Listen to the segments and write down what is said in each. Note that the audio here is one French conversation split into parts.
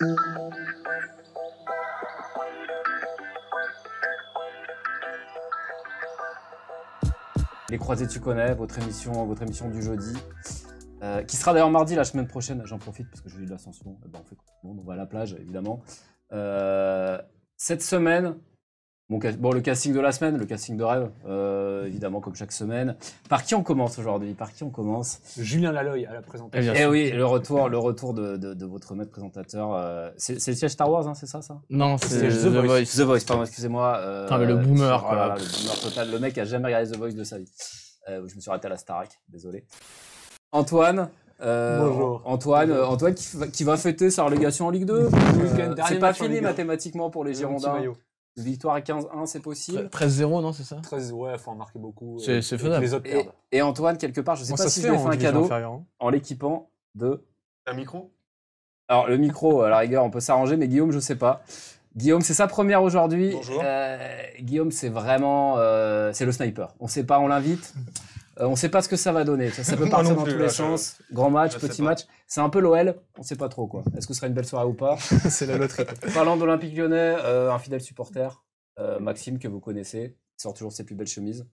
Les croisés, tu connais, votre émission du jeudi, qui sera d'ailleurs mardi la semaine prochaine. J'en profite parce que j'ai eu de l'ascension. On fait bon, on va à la plage, évidemment. Cette semaine, bon, le casting de la semaine, le casting de rêve, évidemment, comme chaque semaine. Par qui on commence aujourd'hui? Julien Laloy à la présentation. Eh oui, le retour de votre maître présentateur. C'est le siège Star Wars, hein, c'est ça? Non, c'est The Voice. The Voice, pardon, excusez-moi. Mais le boomer, quoi. Voilà, le boomer total. Le mec a jamais regardé The Voice de sa vie. Je me suis arrêté à la Starac, désolé. Antoine. Bonjour. Antoine qui va fêter sa relégation en Ligue 2. C'est pas fini mathématiquement pour les Girondins. Victoire à 15-1, c'est possible. 13-0, non, c'est ça? 13, ouais, faut en marquer beaucoup. C'est faisable. Les autres perdent. Et Antoine, quelque part, je sais pas si je lui ai fait un cadeau en l'équipant de... Un micro? Alors, le micro, à la rigueur, on peut s'arranger, mais Guillaume, je sais pas. Guillaume, c'est sa première aujourd'hui. Bonjour. Guillaume, c'est vraiment... c'est le sniper. On sait pas, on l'invite. On sait pas ce que ça va donner. Ça peut partir dans tous les sens. Grand match, petit match. C'est un peu l'OL. On sait pas trop, quoi. Est-ce que ce sera une belle soirée ou pas? C'est la loterie. Parlant d'Olympique Lyonnais, un fidèle supporter, Maxime, que vous connaissez, il sort toujours ses plus belles chemises.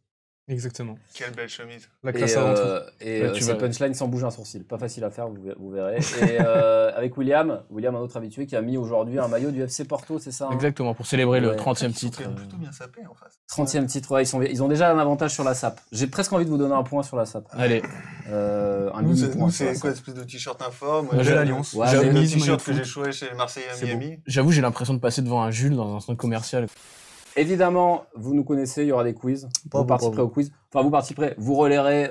Exactement. Quelle belle chemise. La classe avant tout. Ses punchlines sans bouger un sourcil. Pas facile à faire, vous verrez. Et avec William, un autre habitué, qui a mis aujourd'hui un maillot du FC Porto, c'est ça? Exactement, pour célébrer le 30e titre. Ils sont plutôt bien sapés en face. 30e titre, ouais, ils ont déjà un avantage sur la SAP. J'ai presque envie de vous donner un point sur la SAP. Allez. Un Nous, mini-point. c'est quoi, espèce de t-shirt informe? Moi, j'ai l'Alliance. Ouais, J'ai le mise, t-shirt moi, que le j'ai choisi chez Marseille à Miami. J'avoue, j'ai l'impression de passer devant un Jules dans un centre commercial. Évidemment, vous nous connaissez, il y aura des quiz. Vous participerez au quiz. Enfin, vous participerez, vous relayerez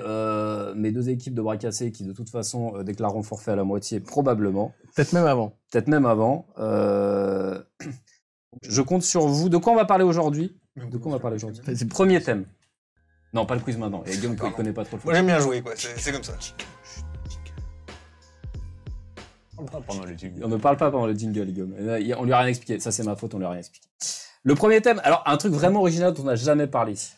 mes deux équipes de bras cassés qui, de toute façon, déclareront forfait à la moitié, probablement. Peut-être même avant. Je compte sur vous. De quoi on va parler aujourd'hui? Premier thème. Non, pas le quiz maintenant. Et Guillaume, il connaît pas trop le foot. Moi, j'aime bien jouer, quoi. C'est comme ça. On ne parle pas pendant le jingle, Guillaume. On lui a rien expliqué. Ça, c'est ma faute, on lui a rien expliqué. Le premier thème, alors un truc vraiment original dont on n'a jamais parlé ici.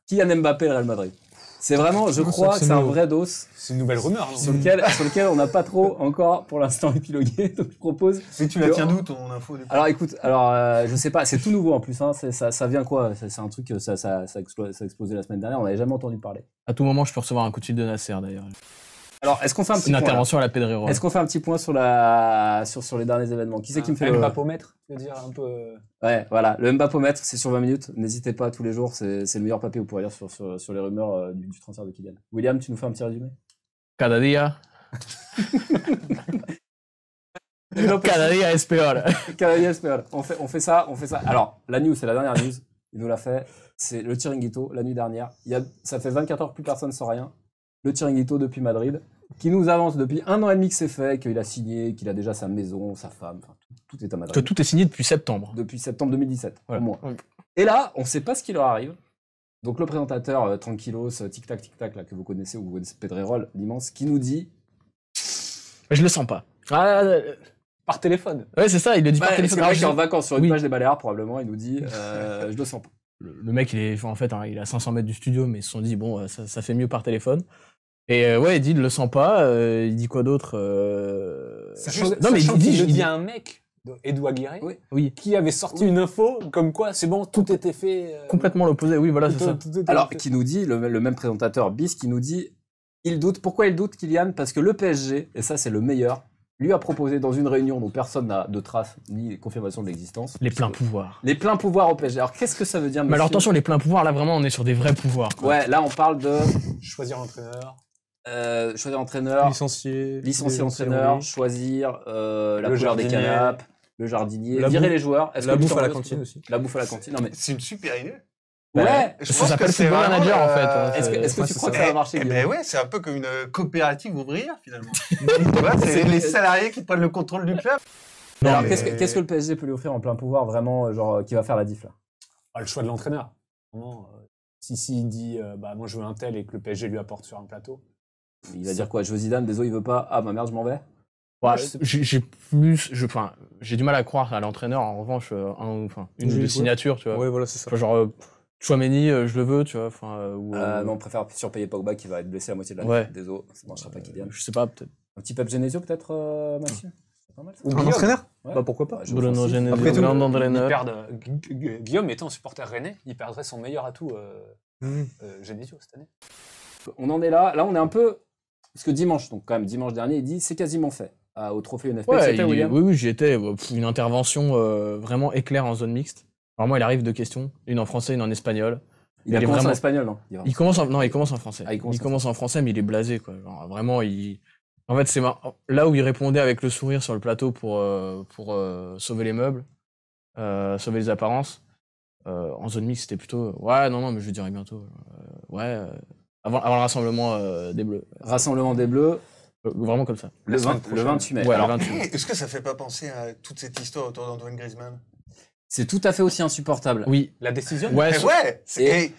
Kylian Mbappé et le Real Madrid. C'est vraiment, je crois, que c'est un vrai dos. C'est une nouvelle rumeur. Sur lequel on n'a pas trop encore, pour l'instant, épilogué. Donc je propose. Mais tu la tiens d'où ton info? Alors écoute, je sais pas, c'est tout nouveau en plus. Hein, ça vient quoi? C'est un truc, ça a explosé la semaine dernière. On n'avait jamais entendu parler. À tout moment, je peux recevoir un coup de fil de Nasser d'ailleurs. Alors, est-ce qu'on fait un petit Une point intervention à la Pedrero. Est-ce qu'on fait un petit point sur les derniers événements? Qui c'est qui me fait Mbappomètre, tu veux dire un peu. Ouais, voilà, le Mbappomètre, c'est sur 20 minutes. N'hésitez pas tous les jours, c'est le meilleur papier que vous pourrez lire sur les rumeurs du transfert de Kylian. William, tu nous fais un petit résumé? Cada dia. Cada dia es peor. Cada dia es peor. On fait ça. Alors, la news, c'est la dernière news. Il nous l'a fait. C'est le Chiringuito, la nuit dernière. Ça fait 24 heures que plus personne ne sort rien. Le Chiringuito depuis Madrid, qui nous avance depuis 1 an et demi que c'est fait, qu'il a signé, qu'il a déjà sa maison, sa femme, enfin, tout est à Madrid. Que tout est signé depuis septembre. Depuis septembre 2017, voilà. au moins. Ouais. Et là, on ne sait pas ce qui leur arrive. Donc le présentateur Tranquilos, tic-tac, là, que vous connaissez, ou vous connaissez Pedrerol, l'immense, qui nous dit... Je le sens pas. Par téléphone. Ouais, c'est ça, il le dit par téléphone. C'est vrai qu'il est en vacances sur une page des Baléares, probablement, il nous dit je le sens pas. Le mec, il est il a 500 mètres du studio, mais ils se sont dit, bon, ça fait mieux par téléphone. Et ouais, il dit, il le sent pas. Il dit quoi d'autre Non, mais il dit à un mec, Edouard Guiré, oui, qui avait sorti une info comme quoi c'est bon, tout était fait. Complètement l'opposé, oui, voilà, c'est ça. Alors, qui nous dit, le même présentateur bis, qui nous dit, il doute. Pourquoi il doute, Kylian? Parce que le PSG, et ça c'est le meilleur, lui a proposé dans une réunion dont personne n'a de traces ni confirmation de l'existence. Les pleins pouvoirs. Les pleins pouvoirs au PSG. Alors qu'est-ce que ça veut dire, monsieur? Mais alors attention, les pleins pouvoirs, là vraiment on est sur des vrais pouvoirs. Quoi. Ouais, là on parle de... Choisir l'entraîneur. Choisir l'entraîneur. Licencier l'entraîneur. Choisir la couleur des canapes. Le jardinier. Virer les joueurs. La bouffe à la cantine aussi. La bouffe à la cantine. Non mais... C'est une super idée. Ouais, ça s'appelle football manager en fait. Est-ce que tu crois que ça va marcher? Ben ouais, c'est un peu comme une coopérative ouvrière finalement. C'est les salariés qui prennent le contrôle du club. Non, alors qu'est-ce que le PSG peut lui offrir en plein pouvoir vraiment, genre qui va faire la diff là? Le choix de l'entraîneur. Si il dit moi je veux un tel et que le PSG lui apporte sur un plateau. Il va dire quoi? Je veux Zidane, désolé il veut pas. Ah ma merde, je m'en vais. Ouais, j'ai du mal à croire à l'entraîneur. En revanche, une ou deux signatures, tu vois. Ouais, voilà, c'est ça. Genre Chouameni, je le veux, tu vois. Non, on préfère surpayer Pogba qui va être blessé à moitié de l'année. Ouais. Désolé, ça marchera pas Kylian. Je sais pas, peut-être. Un petit Pep Genesio peut-être, Mathieu? pas mal. Ça. Ou Un Guillaume. entraîneur Ouais. Bah pourquoi pas. Ouais, je Bruno pense aussi. Genesio, Après tout, Fernando ils Entraîneur. Guillaume étant supporter rennais, il perdrait son meilleur atout Genesio cette année. On en est là. Là, on est un peu. Parce que dimanche, donc quand même dimanche dernier, il dit c'est quasiment fait. Au trophée UNFP. Ouais, C'était William. oui, j'y étais. Une intervention vraiment éclair en zone mixte. Vraiment, il arrive 2 questions, une en français, une en espagnol. Il a est commencé en vraiment- espagnol, non? Il commence en français. Ah, il commence en commence en français, mais il est blasé, quoi. Genre, vraiment, en fait, c'est là où il répondait avec le sourire sur le plateau pour sauver les meubles, sauver les apparences. En zone mixte, c'était plutôt ouais, non, mais je le dirai bientôt. Avant le rassemblement des Bleus. Rassemblement des Bleus, Vraiment comme ça. le 28 mai. Ouais, Alors, le 28 mai. Est-ce que ça fait pas penser à toute cette histoire autour d'Antoine Griezmann? c'est tout à fait aussi insupportable. Oui. La décision Ouais, Mais ouais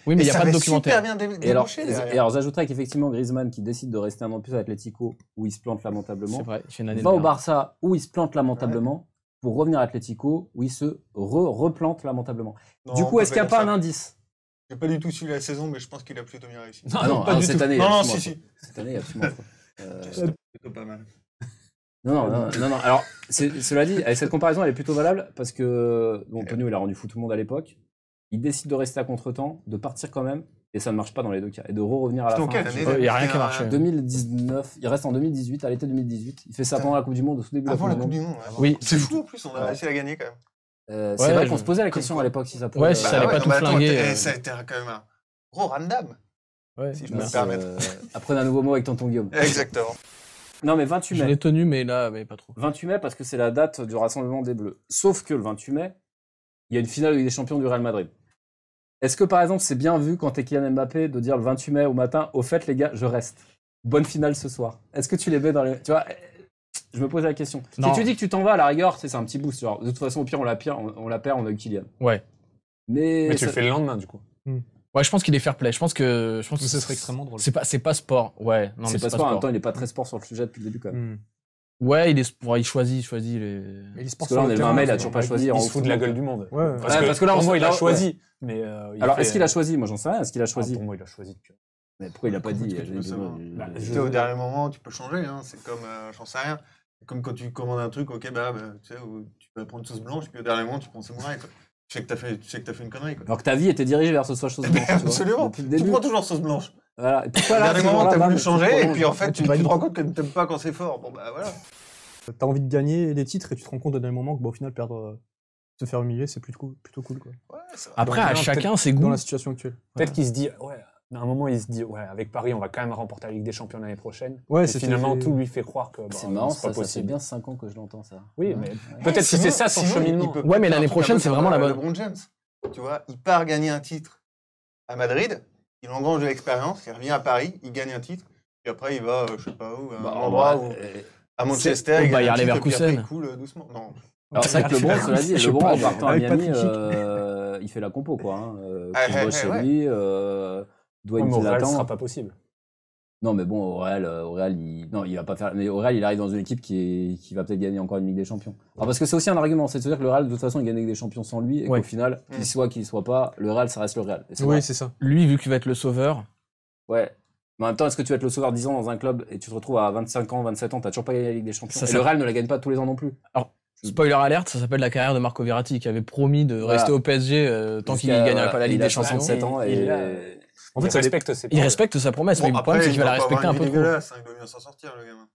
oui, mais il y a ça pas de avait documentaire. super bien Et alors, débouché derrière. j'ajouterais qu'effectivement, Griezmann, qui décide de rester un an de plus à Atletico, où il se plante lamentablement, c'est vrai. Il fait une année va de au merde. Barça, où il se plante lamentablement, pour revenir à Atletico, où il se replante lamentablement. Non, Du on coup, peut est-ce qu'il n'y a dire pas ça. un indice? J'ai pas du tout suivi la saison, mais je pense qu'il a plutôt bien réussi. Ah non, pas du cette tout. année, il est Non, non, absolument si, affreux. si. Cette année, il est absolument affreux. C'est plutôt pas mal. Non. Alors, cela dit, cette comparaison, elle est plutôt valable parce que bon, Antonio, il a rendu fou tout le monde à l'époque. Il décide de rester à contre-temps, de partir quand même, et ça ne marche pas dans les deux cas. Et de revenir à la C'était en fin. quelle année Il y a rien C'était qui a marché. 2019, il reste en 2018, à l'été 2018. Il fait ça pendant la Coupe du Monde, au tout début de Avant la la Coupe Coupe du du Monde. ouais. Oui. C'est fou en plus, on a réussi à la gagner quand même. Monde. C'est Ouais, vrai qu'on se posait la question Comme à quoi. l'époque si ça pouvait. Ouais, si ça allait pas non, tout mais attends, flinguer, Ça a été quand même un gros random. Ouais. Si je peux me Merci. permettre. Apprenez un nouveau mot avec tonton Guillaume. Exactement. Non, mais 28 Je mai. l'ai tenu, mais là, mais pas trop. 28 mai parce que c'est la date du rassemblement des Bleus. Sauf que le 28 mai, il y a une finale avec des champions du Real Madrid. Est-ce que par exemple c'est bien vu quand t'es Kylian Mbappé de dire le 28 mai au matin, au fait les gars, je reste. Bonne finale ce soir. Est-ce que tu les mets dans les... Tu vois, je me pose la question. Non. Si tu dis que tu t'en vas à la rigueur, c'est un petit boost. Genre, de toute façon au pire on la perd, on a eu Kylian. Ouais. Mais tu le fais le lendemain du coup. Ouais, je pense qu'il est fair play. Je pense que Ce serait extrêmement drôle. C'est pas sport. Ouais, non, mais c'est pas sport. En même temps, il est pas très sport sur le sujet depuis le début quand même. Ouais, il choisit les. Mais il Parce que là on est le 20 mai, il a toujours pas choisi. Il se fout de la gueule du monde. Ouais. Parce que là, pour moi, il a ouais. choisi. Mais Alors est-ce qu'il a choisi? Moi j'en sais rien. Est-ce qu'il a choisi? Pour moi, il a choisi depuis. Mais pourquoi il a pas dit? Tu peux savoir. Bah, Tu sais, au dernier moment, tu peux changer. Hein. C'est comme, j'en sais rien. C'est comme quand tu commandes un truc, ok, tu sais, où tu vas prendre sauce blanche, puis au dernier moment, tu prends samouraï. Quoi. Tu sais que t'as fait une connerie. Quoi. Alors que ta vie était dirigée vers ce soit chose blanche. tu vois, Absolument. Depuis le Tu début. prends toujours sauce blanche. Voilà. Et pourquoi Au là, dernier ce moment, jour-là, t'as bam, voulu tu changer, et prolonges. puis en fait, tu valides. te rends compte que tu t'aimes pas quand c'est fort. Bon, bah voilà. T'as envie de gagner des titres et tu te rends compte au dernier moment que au final perdre, se faire humilier, c'est plutôt cool quoi. Ouais, c'est vrai. Après, Ouais, à non, chacun ses Dans goûts. la situation actuelle. Peut-être qu'il se dit, ouais, à un moment, il se dit, ouais, avec Paris, on va quand même remporter la Ligue des Champions l'année prochaine. Ouais, Et c'est finalement, tout lui fait croire que C'est bah, marrant, c'est pas ça fait possible. bien 5 ans que je l'entends ça. Oui, Ouais. mais Ouais. peut-être que c'est Sinon- ça son sinon, cheminement. il peut Ouais, mais faire l'année un truc prochaine, un peu c'est comme, vraiment la bonne. LeBron James, tu vois, il part gagner un titre à Madrid, il engrange de l'expérience, il revient à Paris, il gagne un titre, puis après il va, je sais pas où, à Bah, un endroit ouais, où, à Manchester, au il gagne Bayer un titre, et puis après, Leverkusen. il coule doucement. Non. Alors c'est vrai que LeBron, cela dit, Je sais LeBron pas, en partant à avec Miami, Patrick il fait la compo quoi. Hein. Ah, Chris Bosh chez ouais. lui, Dwayne Ouais, mais au qui Real, ce l'attend. sera pas possible. Non mais bon, au Real, il va pas faire. Mais au Real, il arrive dans une équipe qui va peut-être gagner encore une Ligue des Champions. Alors parce que c'est aussi un argument, c'est de se dire que le Real de toute façon il gagne la Ligue des Champions sans lui et Ouais. qu'au final, qu'il soit pas, le Real ça reste le Real. Et c'est Oui, vrai. c'est ça. Lui, vu qu'il va être le sauveur. Ouais. Mais en même temps, est-ce que tu vas être le sauveur 10 ans dans un club et tu te retrouves à 25 ans, 27 ans, t'as toujours pas gagné la Ligue des Champions. Ça, Et ça- le Real ne la gagne pas tous les ans non plus. Spoiler alerte, ça s'appelle la carrière de Marco Verratti qui avait promis de Voilà. rester au PSG tant qu'il Jusqu'à- gagnerait pas la Ligue il a des Champions. 67 ans et. En fait, il respecte ses Il paroles. respecte sa promesse, mais Bon, le problème c'est qu'il va la doit pas respecter avoir un une peu vie trop. dégueulasse, hein, il doit bien s'en sortir, le gamin.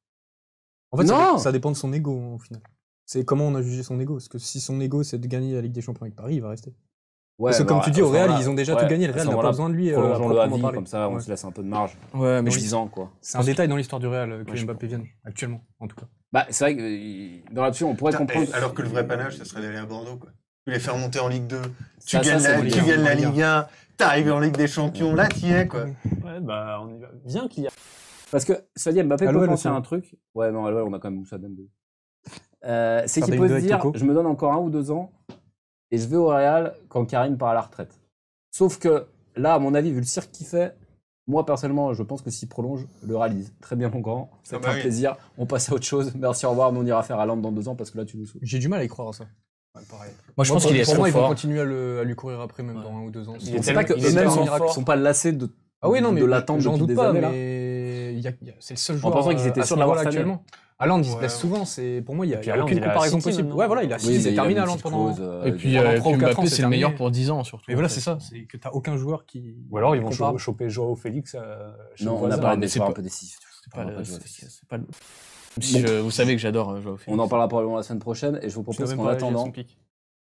En fait, Non. ça dépend de son ego au final. C'est comment on a jugé son ego. Parce que si son ego c'est de gagner la Ligue des Champions avec Paris, il va rester. Ouais, Parce que comme bah, tu dis, à au ce Real, moment-là- ils ont déjà ouais, tout gagné. Le à Real ce n'a pas moment-là, besoin de lui. prolongeons-le à proprement vie, parler. comme ça on Ouais. se laisse un peu de marge. Ouais, mais Mais je 10 ans quoi. C'est un détail dans l'histoire du Real que je Mbappé vienne, actuellement, en tout cas. Bah, c'est vrai que dans l'absolu, on pourrait Putain, comprendre. alors que le vrai panache, ce serait d'aller à Bordeaux, quoi. Tu les faire monter en Ligue 2, tu Ça, gagnes c'est la, bon, tu les gars, gagnes la on va Ligue 1, t'arrives en Ligue des Champions, là t'y es, quoi. Ouais, bah, on y va. Bien qu'il y a. Parce que, ça dit, Mbappé À peut l'OL penser à aussi. un truc. Ouais, non, à l'OL, on a quand même Moussa Dembélé. C'est Faire qu'il des peut se avec dire, Toko. je me donne encore 1 ou 2 ans et je vais au Real quand Karim part à la retraite. Sauf que là, à mon avis, vu le cirque qu'il fait, moi personnellement, je pense que s'il prolonge, le Real dit très bien mon grand, c'est Ah bah un oui. plaisir, on passe à autre chose, merci, au revoir, nous on ira faire Haaland dans 2 ans parce que là tu nous saoules. J'ai du mal à y croire à ça. Pareil. moi je pense qu'il est Pour trop moi, ils vont fort. continuer à lui courir après, même Ouais. dans 1 ou 2 ans. Il est On sait pas tellement- que il est eux-mêmes tellement sont fort. sont pas lassés de Ah oui, non, mais de l'attendre j'en depuis doute des pas, années là. mais c'est le seul En joueur pensant qu'ils étaient à ce sûrs de l'avoir niveau-là cette année. actuellement. Haaland, il se Ouais, blesse ouais. souvent. Pour moi, il n'y puis a Haaland, aucune il est à comparaison City possible. maintenant. Ouais, voilà, il a Oui, mais c'est il a terminé une Haaland petite pendant. clause, Et puis, pendant 3 ou 4 ans, Mbappé, c'est c'est le meilleur terminé. pour 10 ans, surtout. Mais voilà, en fait. c'est ça. C'est que t'as aucun joueur qui. Ou alors ils vont comparable. choper Joao Félix. chez Non, on Voisin. a parlé mais des c'est joueurs un pas- peu décisifs. C'est pas le- pas de jouer. c'est pas le- Même si vous savez que j'adore Joao Félix. On en parlera probablement la semaine prochaine et je vous Je propose savais qu'en même pas, il y a attendant, son pic.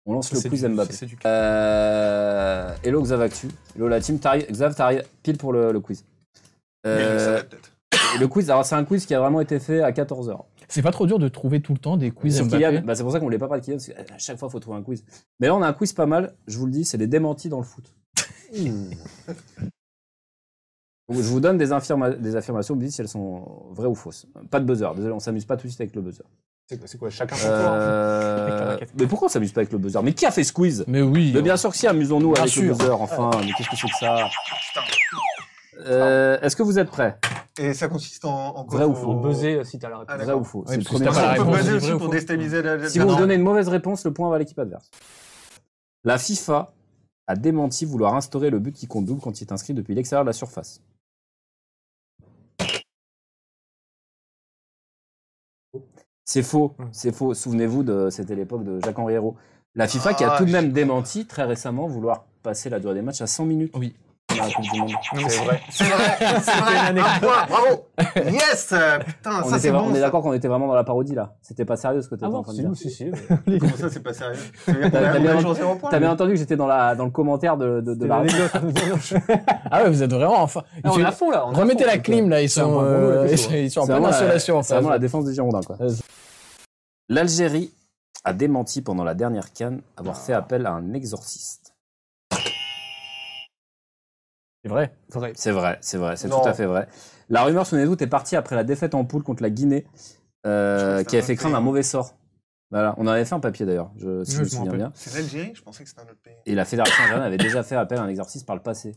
on lance Ça, le c'est quiz du- Mbappé. c'est du- Hello Xavactu. Hello la team. Xav, t'arrives pile pour le quiz. Ça Euh, va peut-être. le quiz, alors c'est un quiz qui a vraiment été fait à 14h. C'est pas trop dur de trouver tout le temps des quiz Sur Mbappé. Kylian, bah, c'est pour ça qu'on voulait pas parler de Kylian, parce qu'à chaque fois il faut trouver un quiz. Mais là on a un quiz pas mal, je vous le dis, c'est les démentis dans le foot. Donc, je vous donne des affirmations, vous me dites si elles sont vraies ou fausses. Pas de buzzer, désolé, on s'amuse pas tout de suite avec le buzzer. C'est quoi chacun son tour hein. Avec la raquette. Mais pourquoi on s'amuse pas avec le buzzer? Mais qui a fait ce quiz? Mais oui. Mais bien sûr que si, amusons-nous Bien avec le sûr. buzzer, enfin, mais qu'est-ce que c'est que ça? Est-ce que vous êtes prêts? Et ça consiste en quoi? Vrai ou Faut faux? Buzzer si t'as la réponse. Ah, Vrai d'accord. ou faux? Ouais, C'est le parce que premier si t'as pas la choix. On peut réponse, buzzer c'est aussi vrai ou pour faux déstabiliser la. Si vous me donnez une mauvaise réponse, le point va à l'équipe adverse. La FIFA a démenti vouloir instaurer le but qui compte double quand il est inscrit depuis l'extérieur de la surface. C'est faux, c'est faux. Souvenez-vous, c'était l'époque de Jacques-Henri Hérault. La FIFA qui a tout de même démenti très récemment vouloir passer la durée des matchs à 100 minutes. Oui. Dans la Coupe du Monde. C'est vrai, c'est vrai. Un point, bravo. Yes, putain, On, ça c'est était, bon. on est ça. d'accord qu'on était vraiment dans la parodie là. C'était pas sérieux ce que t'étais Ah en non, train de dire. si. Comment ça, c'est pas sérieux? Ça veut dire qu'on T'as a bien- toujours 0 point. T'as bien entendu que j'étais dans le commentaire de la Ah ouais, vous êtes vraiment enfin. Ah, on est à fond là. on est à Remettez fond. la clim là, ils C'est un sont, bon boulot, là, ils tout, sont- ils sont en C'est pleine vraiment la- insolation. en C'est fait. vraiment la défense des Girondins, quoi. L'Algérie a démenti pendant la dernière CAN avoir fait appel à un exorciste. C'est vrai. Vrai. C'est Non. tout à fait vrai. La rumeur, souvenez-vous, est partie après la défaite en poule contre la Guinée, que qui a c'était fait un craindre un pays. mauvais sort. Voilà, on en avait fait un papier d'ailleurs, si Oui, je je me m'en souviens rappelle. bien. C'est l'Algérie? Je pensais que c'était un autre pays. Et la fédération algérienne avait déjà fait appel à un exorciste par le passé.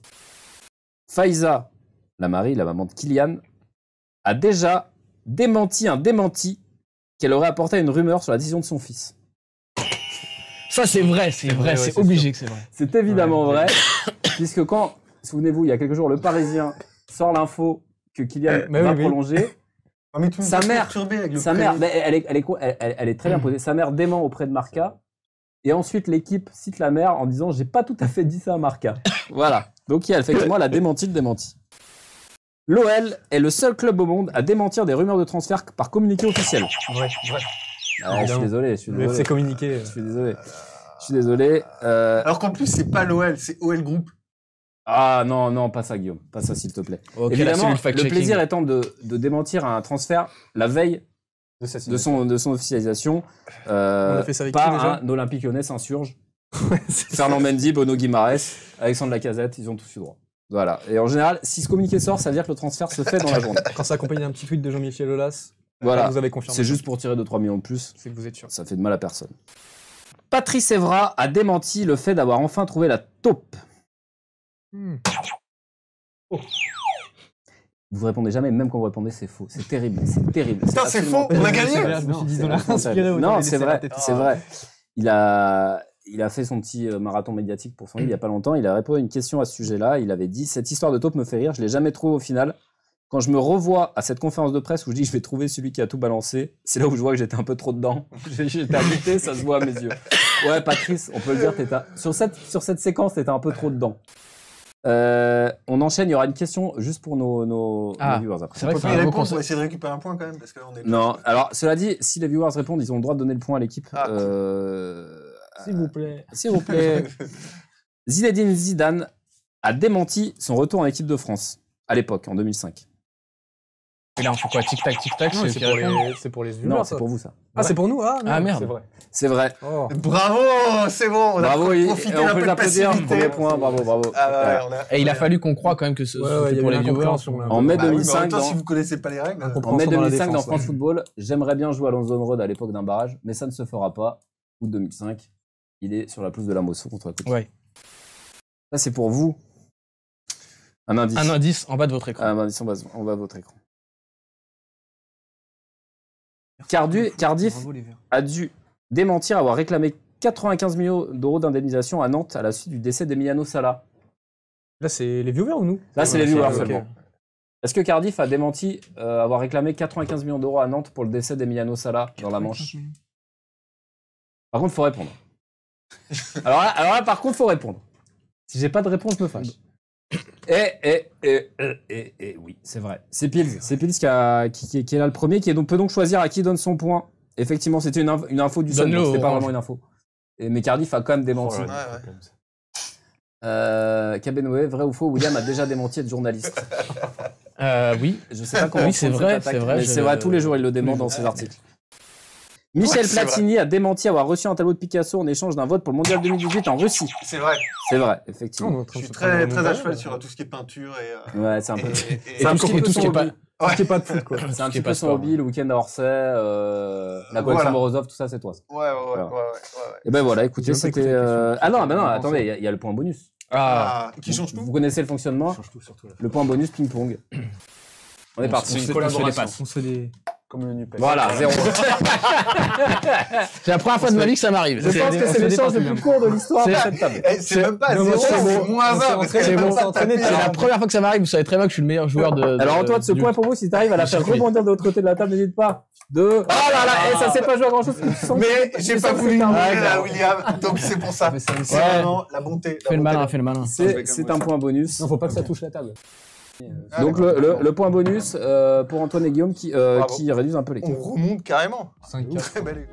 Faiza, la maman de Kylian, a déjà démenti un démenti qu'elle aurait apporté à une rumeur sur la décision de son fils. Ça c'est vrai, ouais, c'est c'est obligé que c'est vrai. C'est évidemment Ouais. vrai, puisque quand, souvenez-vous, il y a quelques jours, le Parisien sort l'info que Kylian mais va oui. prolonger. Ah, mais tu me Sa fais mère- perturber avec le Sa mère, prénom. mais elle est très bien posée. Sa mère dément auprès de Marca. Et ensuite, l'équipe cite la mère en disant j'ai pas tout à fait dit ça à Marca. Voilà. Donc, il y a effectivement la démenti le démenti. L'OL est le seul club au monde à démentir des rumeurs de transfert par communiqué officiel. Vrai. Ah, je suis désolé, je suis Le désolé. FC communiqué. Je suis désolé. Je suis désolé. Alors qu'en plus, c'est pas l'OL, c'est OL Group. Ah non, pas ça, Guillaume. Pas ça, s'il te plaît. Ok, là, Évidemment, c'est le fact-checking. plaisir étant de démentir un transfert la veille de son officialisation a fait ça avec qui, par déjà un Olympique Lyonnais s'insurge. Fernand Mendy, Bono Guimaraes, Alexandre Lacazette, ils ont tous eu droit. Voilà. Et en général, si ce communiqué sort, ça veut dire que le transfert se fait dans la journée. Quand ça accompagne d'un petit tweet de Jean-Michel Aulas, Voilà. vous avez confirmé. C'est juste pour tirer 2-3 millions de plus. C'est que vous êtes sûr. Ça fait de mal à personne. Patrice Evra a démenti le fait d'avoir enfin trouvé la taupe. Vous répondez jamais, même quand vous répondez, c'est faux. C'est terrible, c'est terrible. Putain, c'est absolument faux, on a terrible. gagné. Je me suis dit, C'est ils ont l'air insupportable. inspirés, autant Non, les c'est laisser vrai, rater. c'est vrai. Il a fait son petit marathon médiatique pour son livre il y a pas longtemps. Il a répondu à une question à ce sujet-là. Il avait dit cette histoire de taupe me fait rire. Je l'ai jamais trouvé au final. Quand je me revois à cette conférence de presse où je dis je vais trouver celui qui a tout balancé, c'est là où je vois que j'étais un peu trop dedans. J'étais habité, ça se voit à mes yeux. Ouais, Patrice, on peut le dire, sur cette séquence, t'étais un peu trop dedans. On enchaîne, il y aura une question juste pour nos viewers après. C'est vrai On que peut c'est pas y un beau répondre, on va concept. essayer de récupérer un point quand même, parce que là, on est. Non, alors cela dit, si les viewers répondent, ils ont le droit de donner le point à l'équipe. Ah, S'il vous plaît. S'il vous plaît. Zinedine Zidane a démenti son retour en équipe de France à l'époque, en 2005. Et là on fait quoi? Tic tac, Non, c'est c'est pour les viewers. Non, ça. c'est pour vous ça. Ah, c'est pour nous? Ah, Ah, merde. C'est vrai. C'est vrai. Oh. Bravo, c'est bon, on Bravo, a profité on d'un peut peu de l'applaudir. passivité. Premier point, bravo. Ah ouais, Ouais. on a. Et il a fallu qu'on croie quand même que Ouais, il y c'était a pour eu les viewers. l'incompréhension, là. En mai Bah oui, mais en 2005, même temps, dans- si vous connaissez pas les règles. En mai dans la 2005, dans défense, France ouais. Football, j'aimerais bien jouer à London Road à l'époque d'un barrage, mais ça ne se fera pas. Août 2005, il est sur la pelouse de la Mosson contre la Côte. Ouais. Ça, c'est pour vous. Un indice. Un indice en bas de votre écran. Un indice, on va à votre écran. Cardiff Bravo, les Verts. a dû démentir avoir réclamé 95 millions d'euros d'indemnisation à Nantes à la suite du décès d'Emiliano Sala. Là, c'est les viewers ou nous? Là, c'est les Ok, viewers ok. seulement. Est-ce que Cardiff a démenti avoir réclamé 95 millions d'euros à Nantes pour le décès d'Emiliano Sala dans la Manche? Par contre, faut répondre. alors là, par contre, faut répondre. Si j'ai pas de réponse, je me fâche. Et oui, c'est vrai. C'est Pils qui est là le premier, qui peut donc choisir à qui donne son point. Effectivement, c'était une info du seul, donc c'était pas vraiment une info. Mais Cardiff a quand même démenti. Kabenoe, vrai ou faux, William a déjà démenti être journaliste. Oui. Je sais pas comment. Oui, c'est vrai, mais c'est vrai, tous les jours il le dément dans ses articles. Michel Platini a démenti avoir reçu un tableau de Picasso en échange d'un vote pour le Mondial 2018 en Russie. C'est vrai. C'est vrai, effectivement. Je suis très à cheval sur tout ce qui est peinture et. Ouais, c'est un peu. Et tout ce qui est pas. Tout ce qui est pas de foot, quoi. C'est un petit peu son hobby, le week-end à Orsay, la collection Morozov, tout ça, c'est toi. Ouais. Et ben voilà, écoutez, J'ai même pas c'était. écouté Ah non, attendez, il y a le point bonus. Qui change tout. Vous connaissez le fonctionnement? Change tout, surtout. Le point bonus ping-pong. On est parti. C'est une collaboration. On se fait des. Comme le NUPES. Voilà, 0. C'est la première fois de ma vie que ça m'arrive. Je pense que c'est l'échange le plus court de l'histoire de cette table. C'est même pas Non, 0, c'est bon. c'est moins 1. C'est bon, c'est entraîné. C'est la première fois que ça m'arrive. Vous savez très bien que je suis le meilleur joueur de. Alors Antoine, ce point pour vous, si tu arrives à la faire rebondir de l'autre côté de la table, n'hésite pas. Oh là là, ça s'est pas joué à grand chose. Mais j'ai pas voulu nous là, William, donc c'est pour ça. C'est vraiment la bonté. Fais le malin. C'est un point bonus. Non, faut pas que ça touche la table. Donc le point bonus pour Antoine et Guillaume qui réduisent un peu On l'équipe. remonte carrément. 5-4. Très belle.